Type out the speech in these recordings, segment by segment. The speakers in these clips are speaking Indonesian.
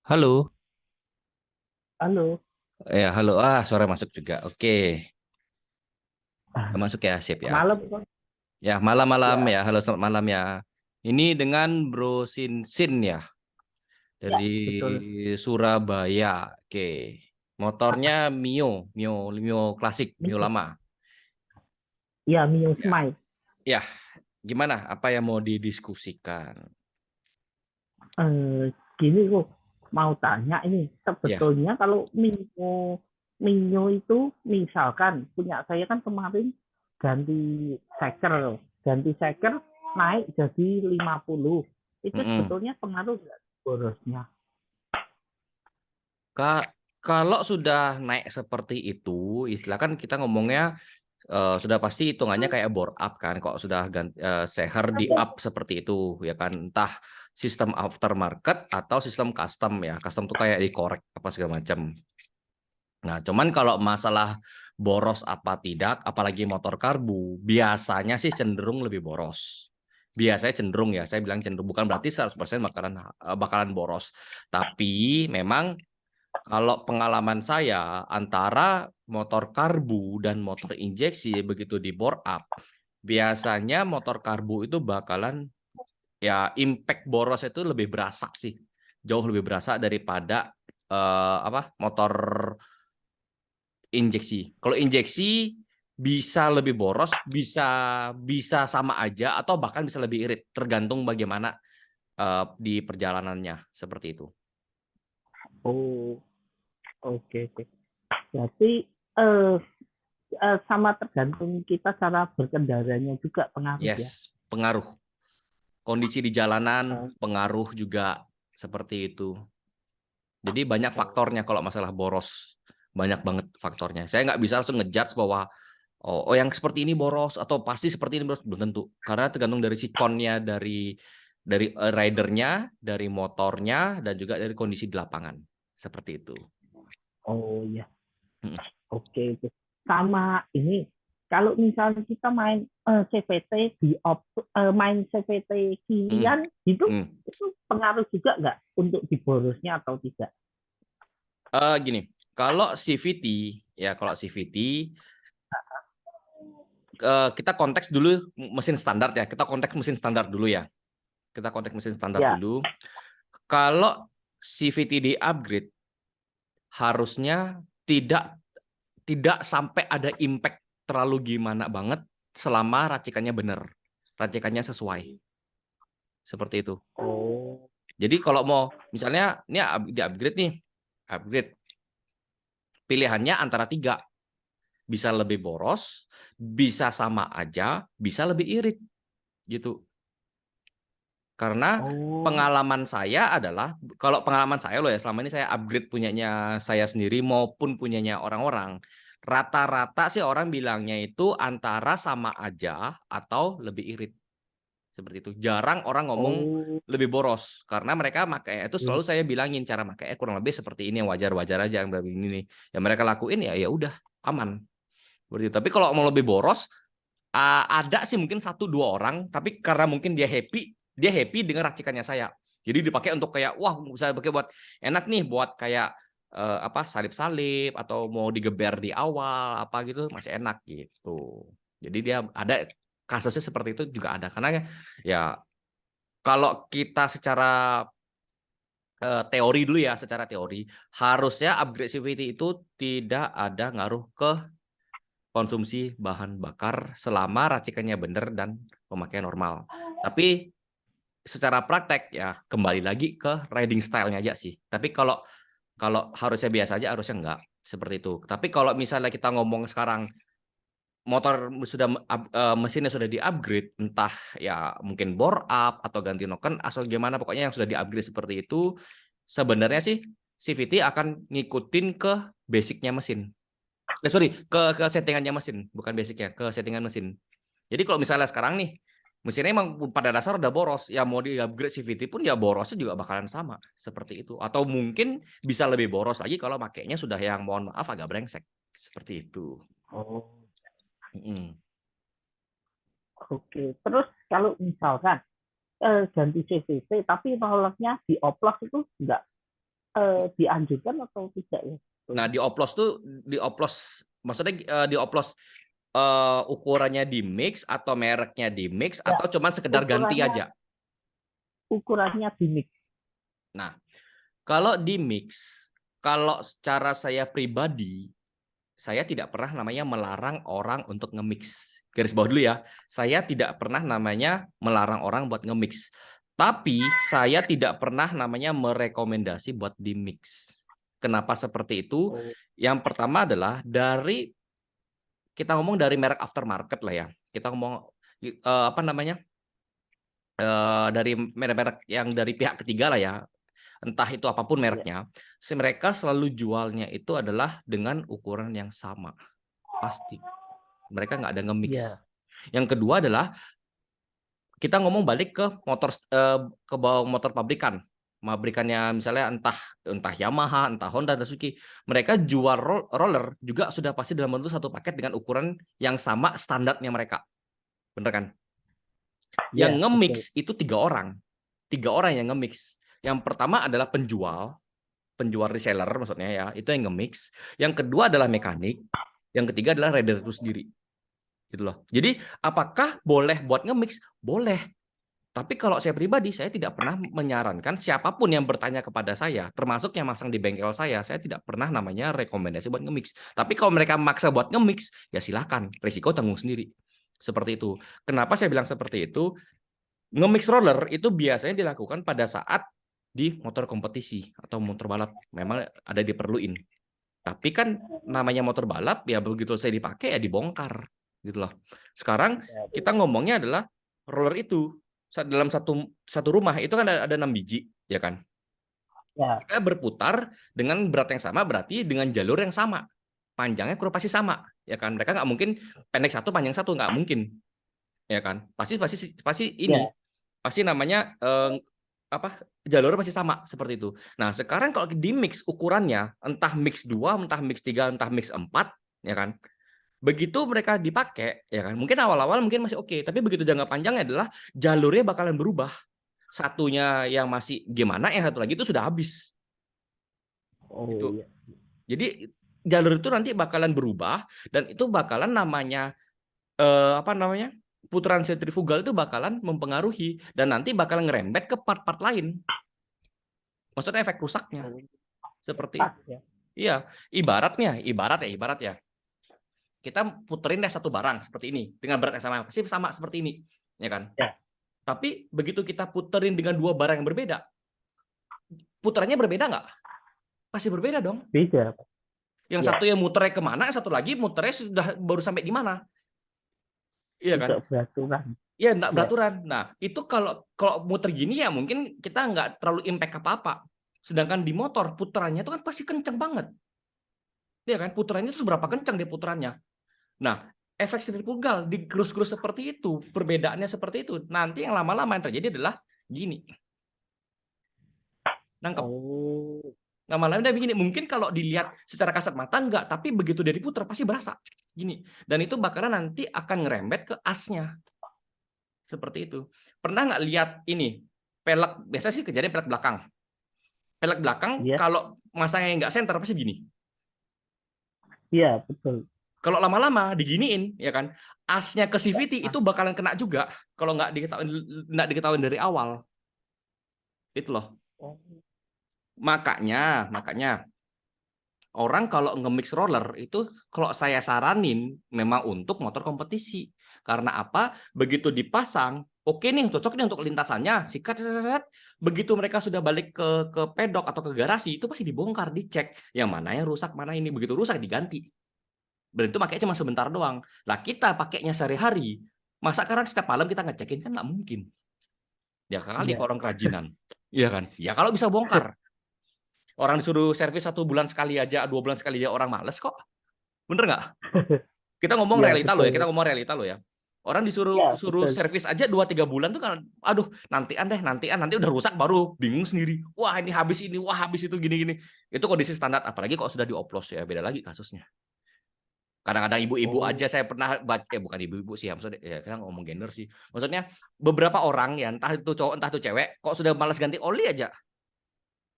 Halo, Halo, ya halo. Suara masuk juga. Oke, ah, masuk ya, sip ya. Oke. malam Bang. Ya, malam-malam Ya, ya. Halo, selamat malam ya. Ini dengan Bro Sin ya ya dari betul. Surabaya. Oke. Motornya Ah, Mio, Mio, Mio klasik, Mio Mio, lama. ya Mio Ya, Smile. ya. Gimana? Apa yang mau didiskusikan? Gini kok mau tanya ini Ya. sebetulnya kalau Mio itu misalkan punya saya kan kemarin ganti seker, naik jadi 50. Itu Mm-mm. sebetulnya pengaruh nggak borosnya? Kalau sudah naik seperti itu, istilah kan kita ngomongnya sudah pasti hitungannya kayak bore up kan. Kok sudah ganti, seher di up seperti itu ya kan. Entah sistem aftermarket atau sistem custom ya. Custom tuh kayak dikorek apa segala macam. Nah, cuman kalau masalah boros apa tidak, apalagi motor karbu, biasanya sih cenderung lebih boros. Biasanya cenderung ya, saya bilang cenderung bukan berarti 100% bakalan boros. Tapi memang kalau pengalaman saya antara motor karbu dan motor injeksi begitu di bore up, biasanya motor karbu itu bakalan ya impact boros itu lebih berasa sih. Jauh lebih berasa daripada motor injeksi. Kalau injeksi bisa lebih boros, bisa bisa sama aja atau bahkan bisa lebih irit, tergantung bagaimana di perjalanannya seperti itu. Oh, oke oke. Berarti eh, sama tergantung kita cara berkendaranya juga pengaruh ya. Yes, pengaruh. Kondisi di jalanan Eh, pengaruh juga seperti itu. Jadi banyak oh, faktornya kalau masalah boros. Banyak banget faktornya. Saya nggak bisa langsung ngejudge bahwa oh yang seperti ini boros atau pasti seperti ini boros belum tentu. Karena tergantung dari sikonnya, dari ridernya, dari motornya, dan juga dari kondisi di lapangan. Seperti itu. oh ya, Hmm. oke oke. Sama ini, kalau misalnya kita main CVT main CVT Hmm. kirian gitu, Hmm. itu pengaruh juga nggak untuk diborosnya atau tidak? Gini, kalau CVT ya kalau CVT kita konteks dulu mesin standar ya. Kita konteks mesin standar dulu ya. Kita konteks mesin standar Ya, dulu. Kalau CVT di upgrade harusnya tidak tidak sampai ada impact terlalu gimana banget selama racikannya benar, racikannya sesuai seperti itu. oh, Jadi kalau mau misalnya ini di upgrade nih, upgrade pilihannya antara tiga, bisa lebih boros, bisa sama aja, bisa lebih irit gitu. Karena oh, pengalaman saya adalah, kalau pengalaman saya loh ya, selama ini saya upgrade punyanya saya sendiri maupun punyanya orang-orang, rata-rata sih orang bilangnya itu antara sama aja atau lebih irit. Seperti itu. Jarang orang ngomong oh, lebih boros karena mereka makanya itu iya. selalu saya bilangin cara makanya kurang lebih seperti ini yang wajar-wajar aja yang ini nih. Yang mereka lakuin ya ya udah aman. Seperti itu. Tapi kalau mau lebih boros, ada sih mungkin satu dua orang, tapi karena mungkin dia happy dengan racikannya saya. Jadi dipakai untuk kayak wah bisa pakai buat enak nih buat kayak apa salip-salip atau mau digeber di awal apa gitu masih enak gitu. Jadi dia ada kasusnya seperti itu juga ada karena ya kalau kita secara teori dulu ya, secara teori harusnya upgrade CVT itu tidak ada ngaruh ke konsumsi bahan bakar selama racikannya benar dan pemakaian normal. Tapi secara praktek ya kembali lagi ke riding style-nya aja sih. Tapi kalau kalau harusnya biasa aja harusnya enggak seperti itu. Tapi kalau misalnya kita ngomong sekarang motor sudah mesinnya sudah di-upgrade entah ya mungkin bore up atau ganti noken asal gimana pokoknya yang sudah di-upgrade seperti itu sebenarnya sih CVT akan ngikutin ke basicnya mesin. Sorry, ke settingannya mesin, bukan basicnya, ke settingan mesin. Jadi kalau misalnya sekarang nih, mesinnya emang pada dasar udah boros, ya mau di-upgrade CVT pun ya borosnya juga bakalan sama, seperti itu. Atau mungkin bisa lebih boros lagi kalau makainya sudah yang mohon maaf agak brengsek, seperti itu. Oh, Mm-mm. oke. Terus kalau misalkan ganti CVT tapi rollernya dioplos itu enggak dianjurkan atau tidak ya? Nah, dioplos tuh dioplos maksudnya dioplos ukurannya di mix atau mereknya di mix Ya, atau cuman sekedar ganti ukurannya aja. ukurannya di mix. Nah, kalau di mix, kalau secara saya pribadi, saya tidak pernah namanya melarang orang untuk nge-mix. Garis bawah dulu ya, saya tidak pernah namanya melarang orang buat nge-mix. Tapi saya tidak pernah namanya merekomendasi buat di-mix. Kenapa seperti itu? Oh, Yang pertama adalah kita ngomong dari merek aftermarket lah ya. Kita ngomong apa namanya? Dari merek-merek yang dari pihak ketiga lah ya. Entah itu apapun ya, mereknya, mereka selalu jualnya itu adalah dengan ukuran yang sama. Pasti. Mereka nggak ada nge-mix. ya, Yang kedua adalah kita ngomong balik ke motor ke bawah motor pabrikan. Pabrikannya misalnya entah Yamaha, entah Honda, dan Suzuki. Mereka jual roller juga sudah pasti dalam bentuk satu paket dengan ukuran yang sama standarnya mereka. Bener kan? Yang ya, nge-mix betul. itu 3 orang. 3 orang yang nge-mix. Yang pertama adalah penjual reseller maksudnya ya, itu yang nge-mix. Yang kedua adalah mekanik. Yang ketiga adalah rider itu sendiri. Gitu loh. Jadi apakah boleh buat nge-mix? Boleh. Tapi kalau saya pribadi, saya tidak pernah menyarankan siapapun yang bertanya kepada saya, termasuk yang masang di bengkel saya tidak pernah namanya rekomendasi buat nge-mix. Tapi kalau mereka maksa buat nge-mix, ya silakan, risiko tanggung sendiri. Seperti itu. Kenapa saya bilang seperti itu? Nge-mix roller itu biasanya dilakukan pada saat di motor kompetisi atau motor balap. Memang ada diperluin. Tapi kan namanya motor balap, ya begitu saya dipakai ya dibongkar. Gitu loh. Sekarang Ya, kita ngomongnya adalah roller itu dalam satu rumah itu kan ada 6 biji, ya kan? ya, Mereka berputar dengan berat yang sama, berarti dengan jalur yang sama. Panjangnya kurang pasti sama, ya kan? Mereka nggak mungkin pendek satu, panjang satu, nggak mungkin, ya kan? Pasti ini, ya. pasti namanya apa? Jalurnya pasti sama seperti itu. Nah, sekarang kalau di mix ukurannya, entah mix 2, entah mix 3, entah mix 4, ya kan? Begitu mereka dipakai, ya kan? Mungkin awal-awal mungkin masih oke, tapi begitu jangka panjangnya adalah jalurnya bakalan berubah. Satunya yang masih gimana, yang satu lagi itu sudah habis. Oh Itu. iya. Jadi jalur itu nanti bakalan berubah dan itu bakalan namanya apa namanya? Putaran sentrifugal itu bakalan mempengaruhi dan nanti bakalan ngerembet ke part-part lain. Maksudnya efek rusaknya Oh, seperti pas itu. ya. Iya, ibarat ya. Kita puterin deh satu barang seperti ini dengan berat yang sama, pasti sama seperti ini, ya kan? Ya, Tapi begitu kita puterin dengan 2 barang yang berbeda, putarannya berbeda nggak? Pasti berbeda dong. beda. Yang Ya, satu yang muternya kemana, yang satu lagi muternya sudah baru sampai di mana, iya kan? tidak beraturan. Ya nggak Ya, beraturan. Nah itu kalau kalau muter gini ya mungkin kita nggak terlalu impact apa-apa. Sedangkan di motor putarannya itu kan pasti kenceng banget, ya kan? Putarannya itu seberapa kenceng dia putarannya. Nah efek sentrifugal di grus-grus seperti itu, perbedaannya seperti itu. Nanti yang lama-lama yang terjadi adalah gini, nangkep. oh, Lama-lama dia begini. Mungkin kalau dilihat secara kasat mata enggak, tapi begitu dari putar pasti berasa gini. Dan itu bakalan nanti akan ngerembet ke asnya. Seperti itu. Pernah nggak lihat ini? Pelek, biasa sih kejadian pelek belakang. Pelek belakang iya, kalau masangnya nggak senter pasti gini. iya betul. Kalau lama-lama diginiin, ya kan, asnya ke CVT Nah, itu bakalan kena juga kalau nggak diketahui dari awal. Itu loh. oh, Makanya orang kalau nge-mix roller itu kalau saya saranin memang untuk motor kompetisi. Karena apa? Begitu dipasang, oke nih cocok nih untuk lintasannya, sikat. Begitu mereka sudah balik ke pedok atau ke garasi, itu pasti dibongkar, dicek yang mana yang rusak, mana ini. Begitu rusak diganti. Dan itu makanya cuma sebentar doang. Lah kita pakainya sehari-hari, masa sekarang setiap malam kita ngecekin kan nggak mungkin. Ya kali iya. orang kerajinan. Iya kan? Ya kalau bisa bongkar. Orang disuruh servis 1 bulan sekali aja, 2 bulan sekali aja orang males kok. Bener nggak? Kita ngomong Iya, realita loh ya, kita betul. ngomong realita loh ya. Orang disuruh Iya, suruh betul. servis aja 2-3 bulan tuh kan, aduh nantian deh, nanti udah rusak baru bingung sendiri. Wah ini, wah habis itu gini-gini. Itu kondisi standar, apalagi kalau sudah dioplos ya beda lagi kasusnya. Kadang-kadang ibu-ibu Oh, aja saya pernah baca, bukan ibu-ibu sih ya, maksudnya ya kita ngomong gender sih. Maksudnya beberapa orang ya entah itu cowok entah itu cewek, kok sudah malas ganti oli aja,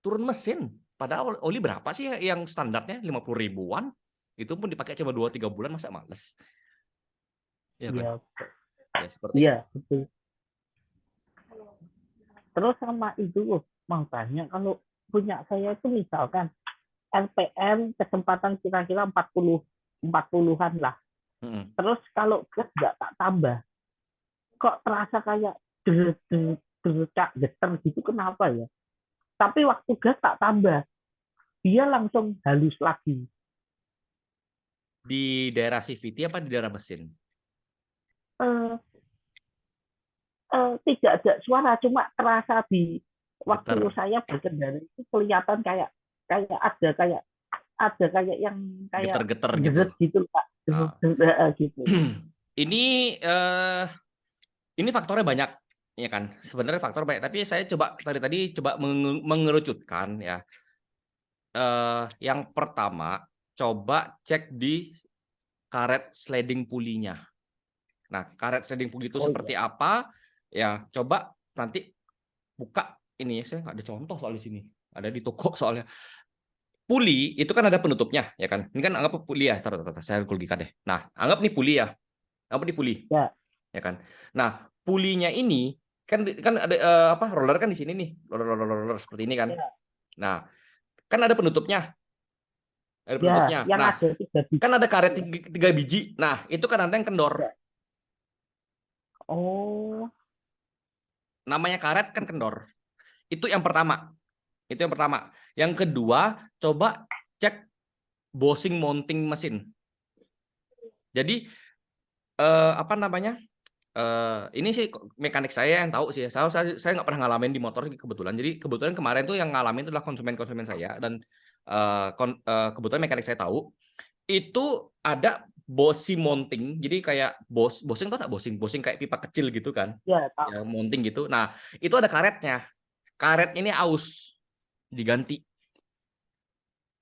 turun mesin. Padahal oli berapa sih yang standarnya 50 ribuan? Itu pun dipakai cuma 2-3 bulan, masa males? Ya kan? Iya, Ya seperti iya itu. betul. Terus sama itu loh, mau tanya kalau punya saya itu misalkan LPM kecepatan kira-kira 40-an lah. Mm-mm. Terus kalau gas nggak tak tambah, kok terasa kayak dercak geter gitu, kenapa ya? Tapi waktu gas tak tambah, dia langsung halus lagi. Di daerah CVT apa di daerah mesin? Eh, tidak ada suara, cuma terasa di waktu Getar, saya berkendara itu kelihatan kayak kayak ada kayak yang kayak getar-getar gitu. deret gitu Pak. Ah. Gitu. Ini eh, ini faktornya banyak, ya kan? Sebenarnya faktor banyak, tapi saya coba tadi coba mengerucutkan ya. Yang pertama, coba cek di karet sliding pulley-nya. Nah, karet sliding pulley itu Oh iya. seperti apa? Ya, coba nanti buka ini ya. Saya nggak ada contoh soal di sini. Ada di toko soalnya. Puli itu kan ada penutupnya, ya kan? Ini kan anggap puli ya. Saya logikan deh. Nah, anggap nih puli ya. Anggap nih puli, Ya. ya kan? Nah, pulinya ini kan ada apa? Roller kan di sini nih. Roller seperti ini kan. Ya. Nah, kan ada penutupnya. Ada Ya, penutupnya. yang Nah, ada 3 biji. kan ada karet 3 biji. Nah, itu kan ada yang kendor. Ya. Oh. Namanya karet kan kendor. Itu yang pertama. Itu yang pertama. Yang kedua, coba cek bossing mounting mesin. Jadi apa namanya? Ini sih mekanik saya yang tahu sih. Saya nggak pernah ngalamin di motor kebetulan. Jadi kebetulan kemarin tuh yang ngalamin itu adalah konsumen-konsumen saya dan kebetulan mekanik saya tahu itu ada bossy mounting. Jadi kayak bossing tuh ada bossing kayak pipa kecil gitu kan. Ya, tahu. Ya mounting gitu. Nah, itu ada karetnya. Karet ini aus diganti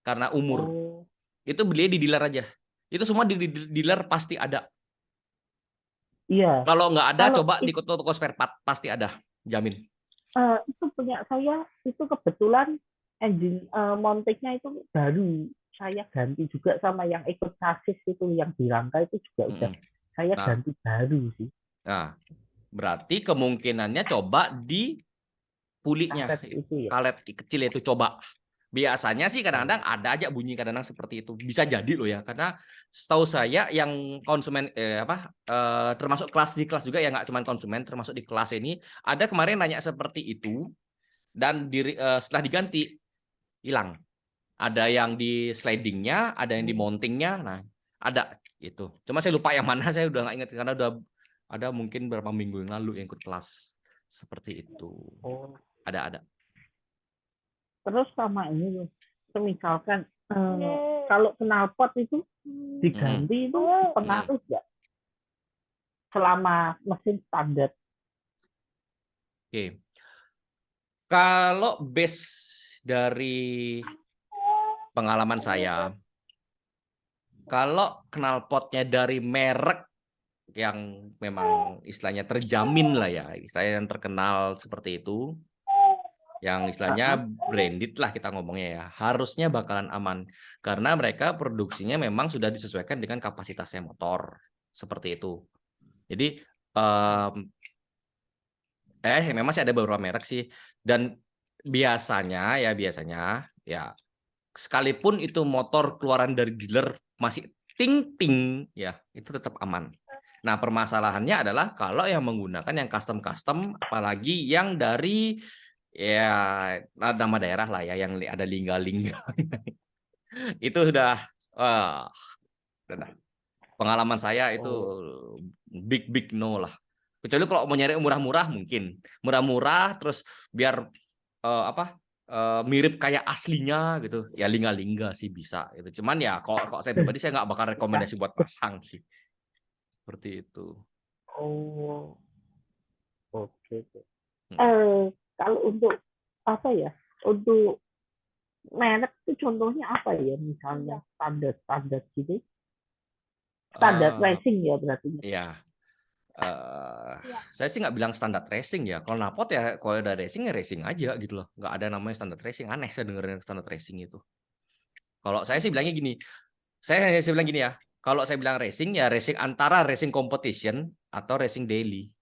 karena umur. Oh. Itu beli di dealer aja. Itu semua di dealer pasti ada. Iya. Kalau nggak ada, Kalau coba di toko spare part pasti ada, jamin. itu punya saya itu kebetulan engine mountingnya itu baru saya ganti juga sama yang ikut chassis itu yang dirangka itu juga udah Mm-mm. saya Nah, ganti baru sih nah, berarti kemungkinannya coba di pulinya, karet itu ya. karet kecil itu coba. Biasanya sih kadang-kadang ada aja bunyi kadang-kadang seperti itu. Bisa jadi loh ya, karena setahu saya yang konsumen termasuk kelas di kelas juga ya nggak cuma konsumen, termasuk di kelas ini ada kemarin nanya seperti itu dan setelah diganti hilang. Ada yang di slidingnya, ada yang di mountingnya. Nah, ada itu. Cuma saya lupa yang mana, saya udah nggak ingat karena udah ada mungkin beberapa minggu yang lalu yang ikut kelas seperti itu. Oh. Ada. Terus sama ini loh, misalkan kalau knalpot itu Mm-mm. diganti itu Mm-mm. pengaruh nggak selama mesin standar? Oke. Kalau base dari pengalaman saya, kalau knalpotnya dari merek yang memang istilahnya terjamin lah ya, istilahnya yang terkenal seperti itu, yang istilahnya branded lah kita ngomongnya ya, harusnya bakalan aman karena mereka produksinya memang sudah disesuaikan dengan kapasitasnya motor seperti itu. Jadi memang sih ada beberapa merek sih dan biasanya ya sekalipun itu motor keluaran dari dealer masih ting-ting ya itu tetap aman. Nah, permasalahannya adalah kalau yang menggunakan yang custom-custom apalagi yang dari ya nama daerah lah ya yang ada lingga-lingga itu sudah uh, pengalaman saya itu Oh. big no lah. Kecuali kalau mau nyari murah-murah mungkin murah-murah terus biar apa mirip kayak aslinya gitu ya lingga-lingga sih bisa itu cuman ya kalau saya pribadi saya nggak bakal rekomendasi buat pasang sih seperti itu. Oh, oke. Mm-mm. Kalau untuk apa ya? Untuk merek itu contohnya apa ya? Misalnya standar gitu. Standar Eh, racing ya berarti. ya saya sih nggak bilang standar racing ya. Kalau knalpot ya, kalau ada racing ya racing aja gitu loh. Nggak ada namanya standar racing. Aneh saya dengerin standar racing itu. Kalau saya sih bilangnya gini, saya bilang gini ya. Kalau saya bilang racing ya racing antara racing competition atau racing daily.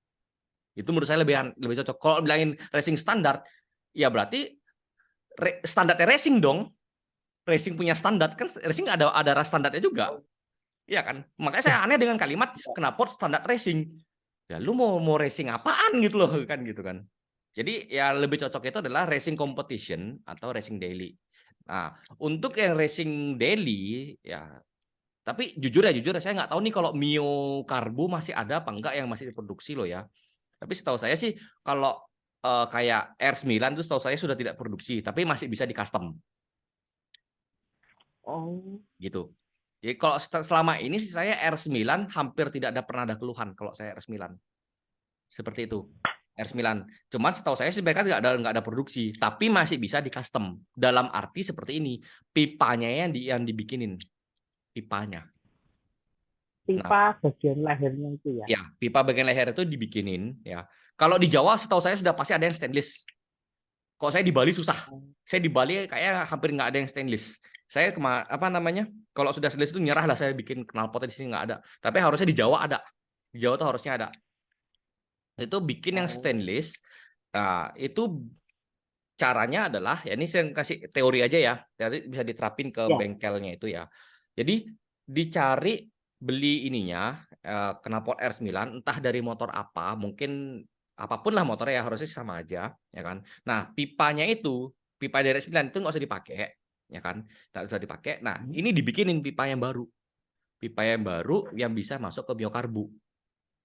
Itu menurut saya lebih cocok. Kalau bilangin racing standar, ya berarti standarnya racing dong. Racing punya standar kan, racing ada standarnya juga. Iya kan? Makanya saya aneh dengan kalimat kenapa standar racing. Ya lu mau racing apaan gitu loh kan gitu kan. Jadi ya lebih cocok itu adalah racing competition atau racing daily. Nah, untuk yang racing daily ya, tapi jujur ya saya nggak tahu nih kalau Mio Karbo masih ada apa enggak yang masih diproduksi loh ya. Tapi setahu saya sih kalau kayak R9 itu setahu saya sudah tidak produksi, tapi masih bisa di custom Oh, gitu. Jadi kalau selama ini sih saya R9 hampir tidak pernah ada keluhan kalau saya R9. Seperti itu. R9. Cuma setahu saya sih mereka nggak ada produksi, tapi masih bisa di custom. Dalam arti seperti ini, pipanya yang dibikinin, pipanya. Nah, pipa bagian lehernya itu ya. ya, pipa bagian leher itu dibikinin ya. Kalau di Jawa setahu saya sudah pasti ada yang stainless. Kalau saya di Bali susah. Saya di Bali kayak hampir nggak ada yang stainless. Saya apa namanya? Kalau sudah stainless itu nyerah lah saya bikin knalpotnya di sini nggak ada. Tapi harusnya di Jawa ada. Di Jawa tuh harusnya ada. Itu bikin yang Oh, stainless. Nah, itu caranya adalah ya ini saya kasih teori aja ya. Jadi bisa diterapin ke ya. bengkelnya itu ya. Jadi dicari beli ininya knalpot R9 entah dari motor apa, mungkin apapun lah motornya ya harusnya sama aja ya kan. Nah, pipanya itu pipa dari R9 itu nggak usah dipakai ya kan. Nggak usah dipakai. Nah, ini dibikinin pipa yang baru. Pipa yang baru yang bisa masuk ke biokarbu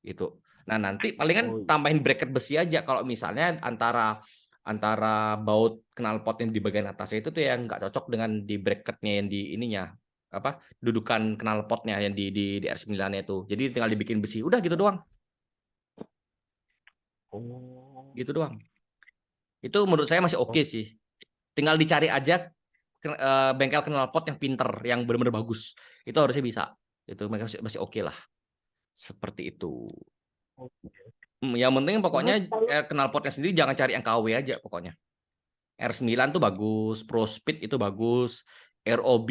itu. Nah, nanti palingan Oh, tambahin bracket besi aja kalau misalnya antara antara baut knalpot yang di bagian atasnya itu tuh yang nggak cocok dengan di bracketnya yang di ininya apa dudukan knalpotnya yang di R9-nya itu. Jadi tinggal dibikin besi. Udah gitu doang. oh, Gitu doang. Itu menurut saya masih oke sih. Tinggal dicari aja bengkel knalpot yang pinter, yang benar-benar bagus. Itu harusnya bisa. Itu masih oke lah. Seperti itu. oh. Yang penting pokoknya Terus kalau knalpotnya sendiri jangan cari yang KW aja pokoknya. R9 tuh bagus, Pro Speed itu bagus, ROB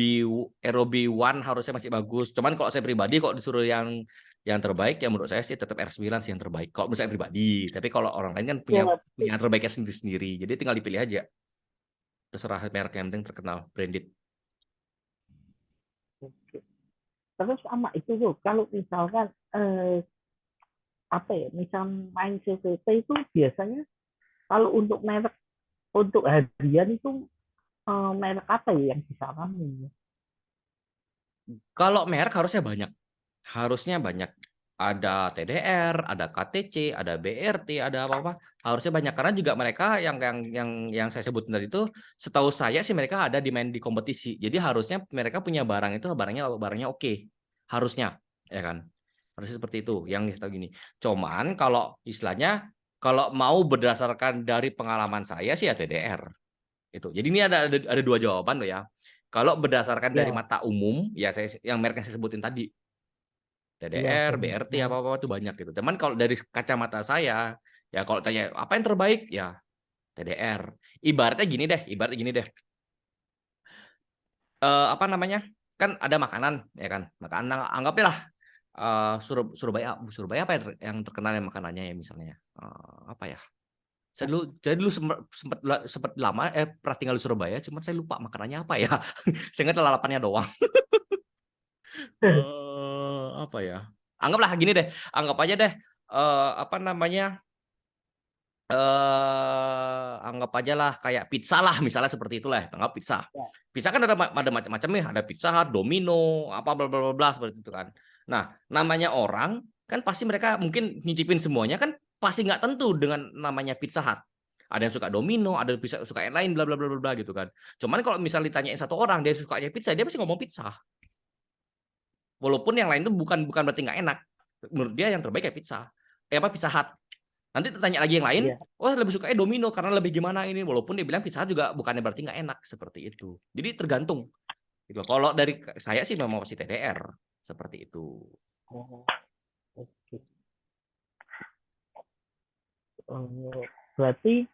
One harusnya masih bagus. Cuman kalau saya pribadi kok disuruh yang terbaik ya menurut saya sih tetap R9 sih yang terbaik. Kalau menurut saya pribadi, tapi kalau orang lain kan punya ya, punya yang terbaiknya sendiri-sendiri. Jadi tinggal dipilih aja. Terserah merek yang penting terkenal, branded. terus sama itu tuh kalau misalkan apa ya, misal main CVT itu biasanya kalau untuk harian itu merek apa ya yang disaranin ya? Kalau merek harusnya banyak. Harusnya banyak. Ada TDR, ada KTC, ada BRT, ada apa-apa. Harusnya banyak karena juga mereka yang saya sebutin tadi itu setahu saya sih mereka ada di main di kompetisi. Jadi harusnya mereka punya barang itu barangnya oke. Harusnya, ya kan? Harusnya seperti itu yang setahu gini. Cuman kalau istilahnya kalau mau berdasarkan dari pengalaman saya sih ya TDR itu. Jadi ini ada dua jawaban loh ya. Kalau berdasarkan dari Ya, mata umum, ya saya yang merek yang saya sebutin tadi, iya TDR, benar. BRT, apa-apa itu banyak gitu. Cuman kalau dari kacamata saya, ya kalau tanya apa yang terbaik, ya TDR. Ibaratnya gini deh. Apa namanya? Kan ada makanan, ya kan? Makanan anggaplah Surabaya apa yang terkenal yang makanannya ya misalnya? Apa ya? Saya dulu sempat lama pernah tinggal di Surabaya, cuman saya lupa makanannya apa ya. Saya ingat lalapannya doang. Apa ya? Anggaplah gini deh, anggap aja deh apa namanya? Anggap aja lah kayak pizza lah misalnya seperti itulah, anggap pizza. Ya, Pizza kan ada macam-macam ya, ada Pizza Hut, Domino, apa bla bla bla bla seperti itu kan. Nah, namanya orang kan pasti mereka mungkin nyicipin semuanya kan pasti nggak tentu dengan namanya Pizza Hut. Ada yang suka Domino, ada yang suka yang lain bla bla bla bla bla gitu kan. Cuman kalau misalnya ditanyain satu orang dia sukanya pizza, dia pasti ngomong pizza. Walaupun yang lain itu bukan bukan berarti nggak enak. Menurut dia yang terbaik kayak pizza. Apa Pizza Hut. Nanti tanya lagi yang lain, iya. oh lebih suka Domino karena lebih gimana ini. Walaupun dia bilang Pizza Hut juga bukannya berarti nggak enak seperti itu. Jadi tergantung. Gitu. Kalau dari saya sih memang masih TDR seperti itu. Oh, oke. Berarti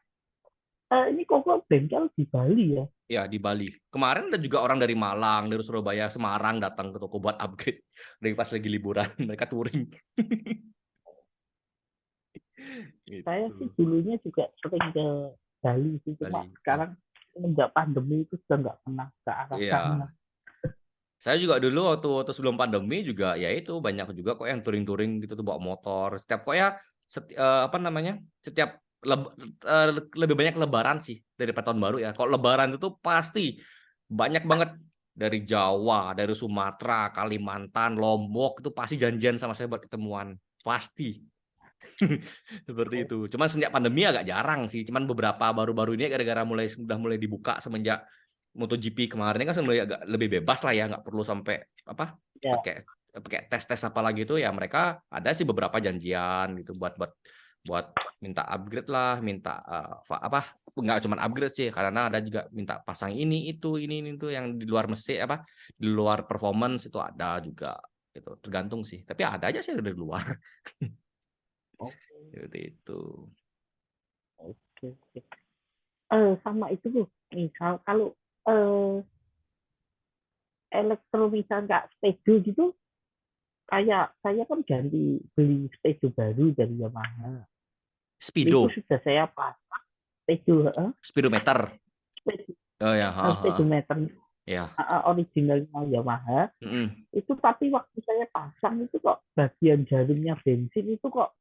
ini kok bengkel di Bali ya? Ya, di Bali. Kemarin ada juga orang dari Malang, dari Surabaya, Semarang datang ke toko buat upgrade. Dari pas lagi liburan, mereka touring. Saya Gitu. sih dulunya juga sering ke Bali sih, cuma Bali. Ya. sekarang semenjak pandemi itu sudah nggak pernah ke arah sana. Iya. Saya juga dulu waktu sebelum pandemi juga ya itu banyak juga kok yang touring-touring gitu tuh bawa motor. Setiap kok ya apa namanya? Setiap lebih banyak lebaran sih daripada tahun baru ya. Kalau lebaran itu pasti banyak banget dari Jawa, dari Sumatera, Kalimantan, Lombok itu pasti janjian sama saya buat ketemuan. Pasti. Seperti Oh, itu. Cuman sejak pandemi agak jarang sih. Cuman beberapa baru-baru ini gara-gara sudah mulai dibuka semenjak MotoGP kemarin ini kan sebenarnya agak lebih bebas lah ya, nggak perlu sampai apa ya, pakai pakai tes apa lagi itu ya mereka ada sih beberapa janjian gitu buat buat buat minta upgrade lah, minta apa nggak cuma upgrade sih karena ada juga minta pasang ini itu yang di luar mesin apa di luar performance itu ada juga gitu tergantung sih tapi ada aja sih dari luar oke, seperti itu. oke, oke. Sama itu tuh, misal kalau eh, elektro misal nggak sepeda gitu, kayak saya kan ganti beli sepeda baru dari Yamaha. Itu Speedo, sudah saya pasang sepeda, speedometer. sepeda, Oh ya, speedometer ya. originalnya Yamaha. Mm-mm. Itu tapi waktu saya pasang itu kok bagian jarumnya bensin itu kok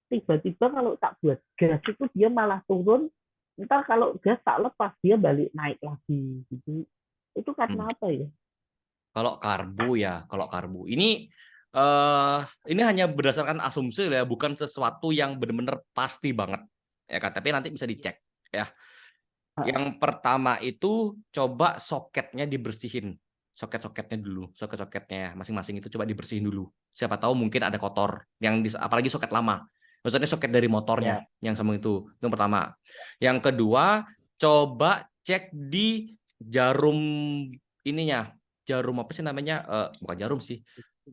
tiba-tiba kalau tak buat gas itu dia malah turun, ntar kalau gas tak lepas dia balik naik lagi gitu. Itu Hmm. karena apa ya? Kalau karbu ini hanya berdasarkan asumsi ya, bukan sesuatu yang benar-benar pasti banget ya kan. Tapi nanti bisa dicek ya. Yang pertama itu coba soketnya dibersihin. Soket-soketnya dulu, soket-soketnya masing-masing itu coba dibersihin dulu. Siapa tahu mungkin ada kotor yang apalagi soket lama. Maksudnya soket dari motornya Ya, yang sama itu. Itu yang pertama. Yang kedua, coba cek di jarum ininya. Jarum apa sih namanya? Bukan jarum sih.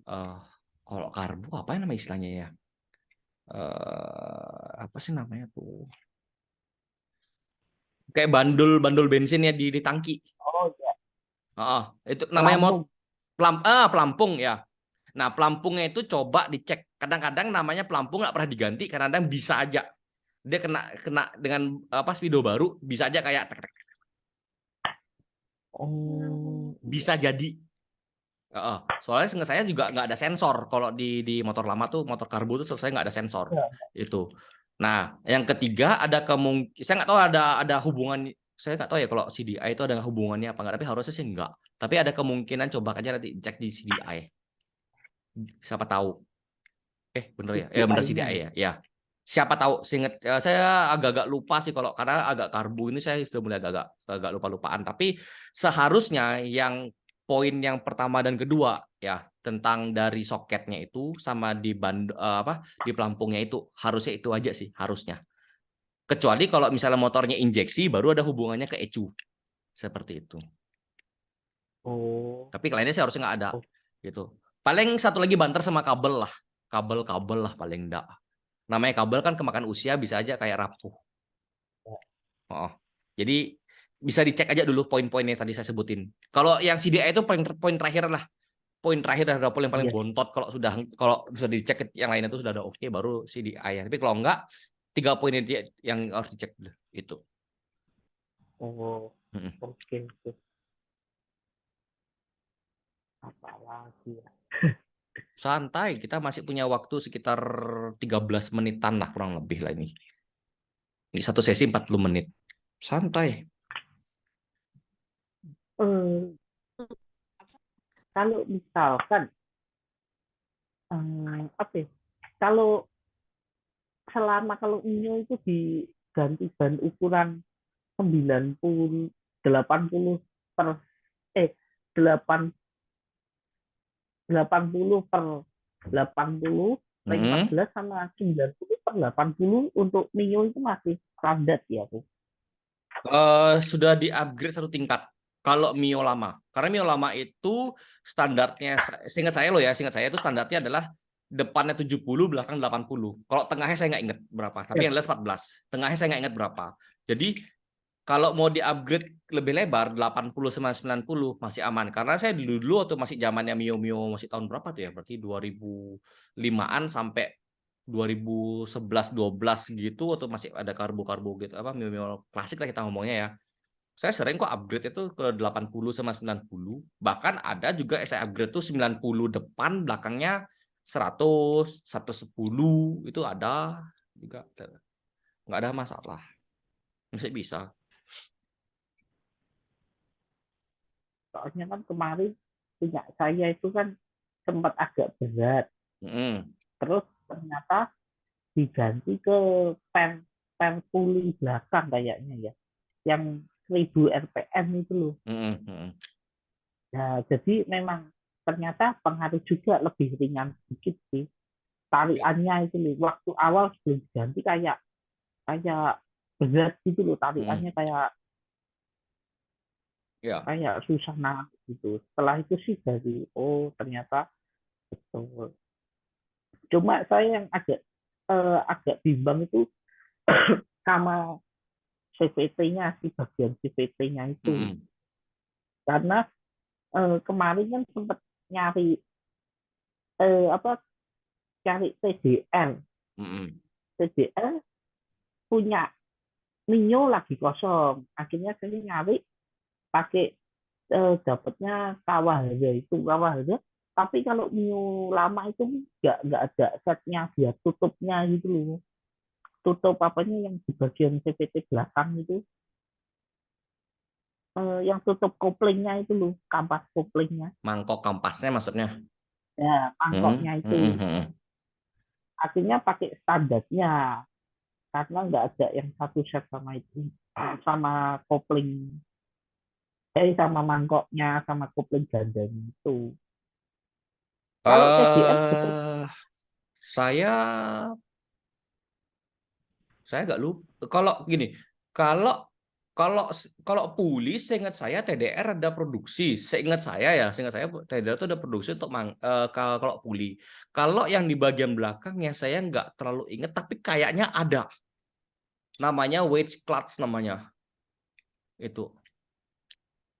Eh, kalau karbu apa ya nama istilahnya ya? Apa sih namanya tuh? Kayak bandul-bandul bensin ya di tangki. oh ya, Itu namanya pelampung. pelampung ya. Nah, pelampungnya itu coba dicek. Kadang-kadang namanya pelampung nggak pernah diganti, kadang-kadang bisa aja dia kena kena dengan apa speedo baru bisa aja kayak tek, tek, tek. Oh iya, Bisa jadi. Soalnya seingat saya juga nggak ada sensor kalau di motor lama tuh motor karbu tuh saya nggak ada sensor iya. itu. Nah, yang ketiga ada kemungkinan saya nggak tahu ada hubungan saya nggak tahu ya kalau CDI itu ada hubungannya apa nggak tapi harusnya sih enggak. Tapi ada kemungkinan coba aja nanti cek di CDI. Siapa tahu. Bener ya? Itu Bener lainnya CDI ya. ya. Ya. Siapa tahu, saya agak-agak lupa sih kalau karena agak karbu ini saya sudah mulai agak lupa-lupaan. Tapi seharusnya yang poin yang pertama dan kedua ya tentang dari soketnya itu sama di pelampungnya itu harusnya itu aja sih harusnya. Kecuali kalau misalnya motornya injeksi baru ada hubungannya ke ECU seperti itu. Oh, Tapi lainnya sih harusnya nggak ada oh, gitu. Paling satu lagi banter sama kabel lah. Kabel-kabel lah paling enggak. Namanya kabel kan kemakan usia bisa aja kayak rapuh. Oh. Jadi bisa dicek aja dulu poin-poin yang tadi saya sebutin. Kalau yang CDI itu poin terakhir lah. Poin terakhir adalah poin yang paling iya. bontot kalau sudah dicek yang lainnya itu sudah ada oke baru CDI. Tapi kalau enggak 3 poin yang harus dicek dulu itu. Oh, oke, oke. Apa lagi ya? Santai, kita masih punya waktu sekitar 13 menitan lah kurang lebih lah ini. Ini satu sesi 40 menit. Santai. Eh, kalau misalkan apa ya? Kalau kalau Mio itu diganti ban ukuran 90 80 per 8 80 per 80 ring Hmm. 14 sama 90 per 80 untuk Mio itu masih standar ya tuh. Sudah di-upgrade satu tingkat. Kalau Mio lama, karena Mio lama itu standarnya, seingat saya loh ya, seingat saya itu standarnya adalah depannya 70, belakang 80. Kalau tengahnya saya nggak ingat berapa, tapi Ya, yang jelas 14. Tengahnya saya nggak ingat berapa. Jadi kalau mau di-upgrade lebih lebar 80 sama 90 masih aman. Karena saya dulu waktu masih zamannya Mio Mio masih tahun berapa tuh ya? Berarti 2005-an sampai 2011 12 gitu, waktu masih ada karbo-karbo gitu, apa Mio Mio klasik lah kita ngomongnya ya. Saya sering kok upgrade itu ke 80 sama 90. Bahkan ada juga saya upgrade tuh 90 depan, belakangnya 100, 110 itu ada juga. Nggak ada masalah. Masih bisa. soalnya kan kemarin punya saya itu kan sempat agak berat. Mm-mm. Terus ternyata diganti ke pen pen puli belakang kayaknya ya. Yang 1000 RPM itu loh. Mm-mm. Mm-mm. Nah, jadi memang ternyata pengaruh juga lebih ringan sedikit sih. Tariannya itu loh. Waktu awal sebelum diganti kayak kayak berat gitu loh Mm-mm. tariannya kayak Ya. kayak susah nahan gitu. Setelah itu sih dari oh ternyata betul. Cuma saya yang agak bimbang itu sama CVT-nya si bagian CVT-nya itu Mm-mm. karena kemarin kan sempat nyari apa cari TDL Mm-mm. TDL punya Mio lagi kosong akhirnya saya nyari pakai dapatnya Kawahara itu Kawahara tapi kalau Mio lama itu nggak ada setnya dia tutupnya gitu loh tutup apanya yang di bagian CVT belakang itu yang tutup koplingnya itu loh kampas koplingnya Mangkok kampasnya maksudnya. ya Mm-mm. mangkoknya itu Mm-mm. Mm-mm. akhirnya pakai standarnya karena nggak ada yang satu set sama itu sama kopling sama mangkoknya sama kopling gandanya itu kalau TDM betul eh saya agak lupa. Kalau gini, kalau kalau kalau puli, seingat saya TDR ada produksi. Seingat saya TDR itu ada produksi untuk kalau puli. Kalau yang di bagian belakangnya saya nggak terlalu ingat, tapi kayaknya ada. Namanya wedge clutch namanya itu.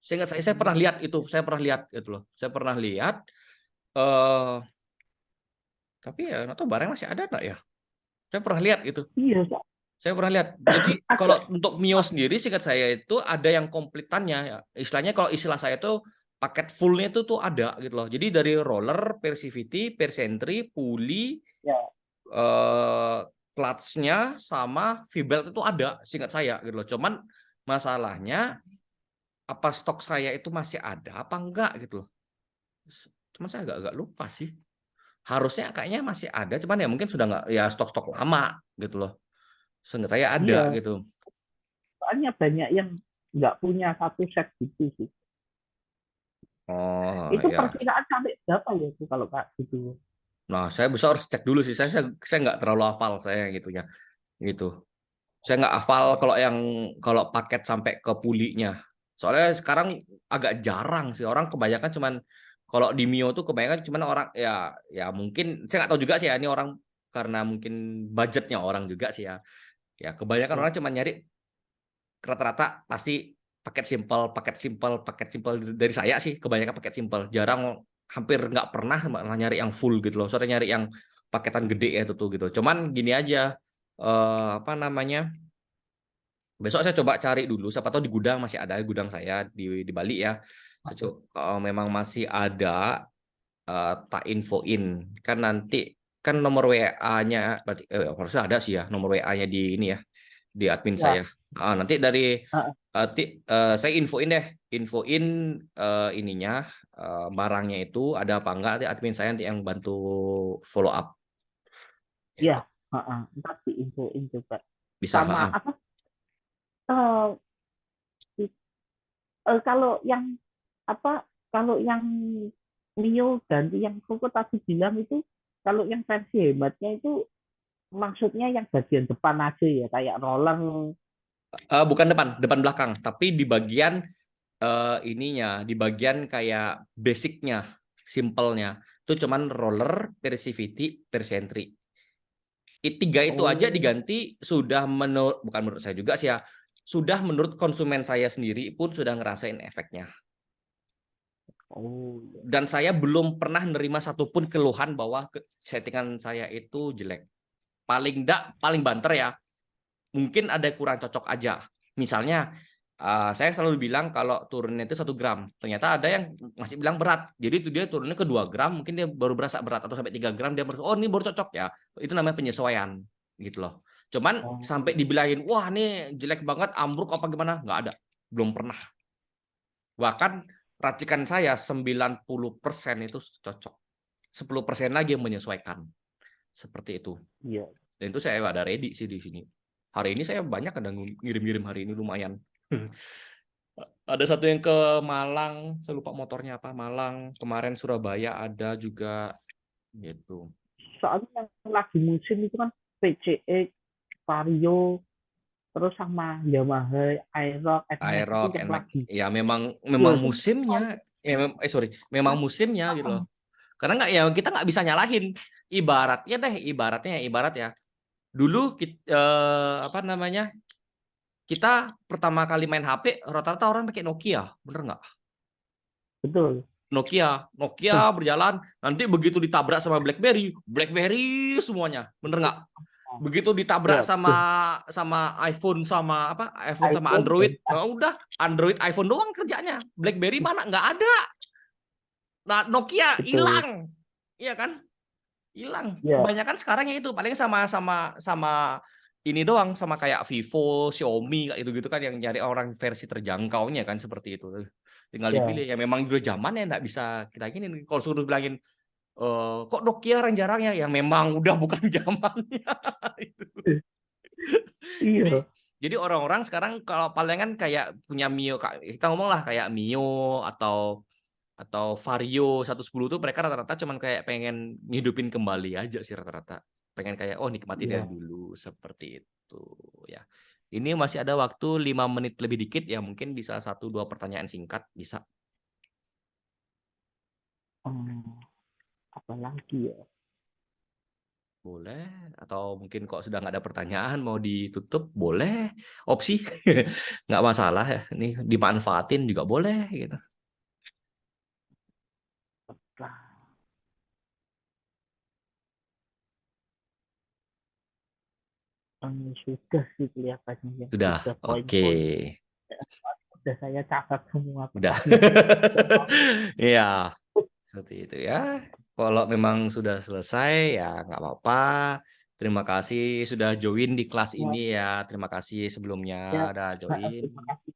Seingat saya pernah lihat itu, saya pernah lihat gitu loh. Saya pernah lihat. eh tapi ya nggak tahu barang masih ada nggak ya? Saya pernah lihat itu. iya Kak. Saya pernah lihat. Jadi agak kalau untuk Mio sendiri, singkat saya itu ada yang komplitannya ya. Istilahnya kalau istilah saya itu paket fullnya itu tuh ada gitu loh. Jadi dari roller, persivity, persentry, pulley, ya eh, clutch-nya sama V-belt itu ada, singkat saya gitu loh. Cuman masalahnya apa stok saya itu masih ada apa enggak gitu loh. Cuman saya agak lupa sih. Harusnya kayaknya masih ada, cuman ya mungkin sudah nggak ya stok-stok lama gitu loh. Seingat saya ada iya gitu. soalnya banyak yang nggak punya satu set gitu sih Oh itu ya. perkiraan sampai berapa ya itu kalau Kak gitu Nah, saya bisa harus cek dulu sih. Saya nggak terlalu hafal saya gitu ya. Gitu. Saya nggak hafal kalau paket sampai ke pulinya. Soalnya sekarang agak jarang sih orang kebanyakan cuman kalau di Mio tuh kebanyakan cuman orang ya mungkin saya nggak tahu juga sih ya ini orang karena mungkin budgetnya orang juga sih ya. Ya kebanyakan ya orang cuma nyari rata-rata pasti paket simple, paket simple, paket simple dari saya sih kebanyakan paket simple. Jarang hampir nggak pernah malah nyari yang full gitu loh. Soalnya nyari yang paketan gede ya itu tuh gitu. Cuman gini aja apa namanya? Besok saya coba cari dulu siapa tahu di gudang masih ada gudang saya di Bali ya. Saya coba, kalau memang masih ada tak infoin kan nanti kan nomor WA-nya berarti harusnya ada sih ya nomor WA-nya di ini ya di admin ya saya. Nanti dari uh, saya infoin ininya barangnya itu ada apa enggak nanti admin saya nanti yang bantu follow up ya itu ntar diinfoin coba bisa. sama apa eh, kalau yang apa kalau yang Mio ganti yang Koko tadi bilang itu kalau yang versi hematnya itu maksudnya yang bagian depan aja ya kayak roller Bukan depan belakang tapi di bagian ininya di bagian kayak basicnya simpelnya. Itu cuman roller, persivity, persentry. Tiga itu aja Oh, diganti sudah bukan menurut saya juga sih ya, sudah menurut konsumen saya sendiri pun sudah ngerasain efeknya. oh, iya. Dan saya belum pernah nerima satupun keluhan bahwa settingan saya itu jelek. Paling enggak, paling banter ya, mungkin ada kurang cocok aja. Misalnya, saya selalu bilang kalau turunnya itu 1 gram. Ternyata ada yang masih bilang berat. Jadi itu dia turunnya ke 2 gram, mungkin dia baru berasa berat. Atau sampai 3 gram, dia merasa, oh ini baru cocok ya. Itu namanya penyesuaian. Gitu loh. Cuman sampai Oh, dibilangin, wah ini jelek banget, ambruk apa gimana. Nggak ada. Belum pernah. Bahkan racikan saya 90% itu cocok. 10% lagi yang menyesuaikan. Seperti itu. iya. Dan itu saya ada ready sih di sini. Hari ini saya banyak kadang ngirim-ngirim hari ini lumayan. Ada satu yang ke Malang, saya lupa motornya apa. Malang, kemarin Surabaya ada juga gitu. Soalnya yang lagi musim itu kan PCX, Vario, terus sama Yamaha, Aerox, NMAX itu Aerox, yang NMAX. lagi. Ya memang Ya, memang semua musimnya. Sorry, memang musimnya gitu loh. ah, Karena nggak ya kita nggak bisa nyalahin. Ibarat ya. Dulu apa namanya? Kita pertama kali main HP rata-rata orang pakai Nokia, bener nggak? betul. Nokia berjalan, nanti begitu ditabrak sama BlackBerry, BlackBerry semuanya, bener nggak? Begitu ditabrak Ya, sama iPhone sama apa? iPhone sama iPhone Android, dan nah, udah Android iPhone doang kerjanya. BlackBerry mana nggak ada. Nah, Nokia betul. hilang, iya kan? Hilang. Ya, Kebanyakan sekarang yang itu paling sama ini doang, sama kayak Vivo, Xiaomi kayak gitu-gitu kan yang nyari orang versi terjangkaunya kan seperti itu. Tinggal ya, dipilih. Ya memang udah zaman ya nggak bisa kita gini. Kalau suruh bilangin kok Nokia jarang ya? Ya memang udah bukan zamannya. Jadi iya. jadi orang-orang sekarang kalau palingan kayak punya Mio, kita ngomong lah kayak Mio atau Vario 110 tuh mereka rata-rata cuman kayak pengen ngidupin kembali aja sih rata-rata. Pengen kayak oh nikmati dari Iya. dulu seperti itu ya. Ini masih ada waktu 5 menit lebih dikit ya mungkin bisa 1-2 pertanyaan singkat bisa. Hmm, apa lagi ya? Boleh atau mungkin kok sudah nggak ada pertanyaan mau ditutup boleh opsi nggak masalah ya ini dimanfaatin juga boleh gitu. Lah, sudah sih kelihatannya ya. Sudah Sudah oke. poin-poin. Sudah saya catat semua Udah. pertanyaan. Iya, seperti itu ya. Kalau memang sudah selesai ya nggak apa-apa. Terima kasih sudah join di kelas ini Ya, ya. Terima kasih sebelumnya ya, udah join. terima kasih.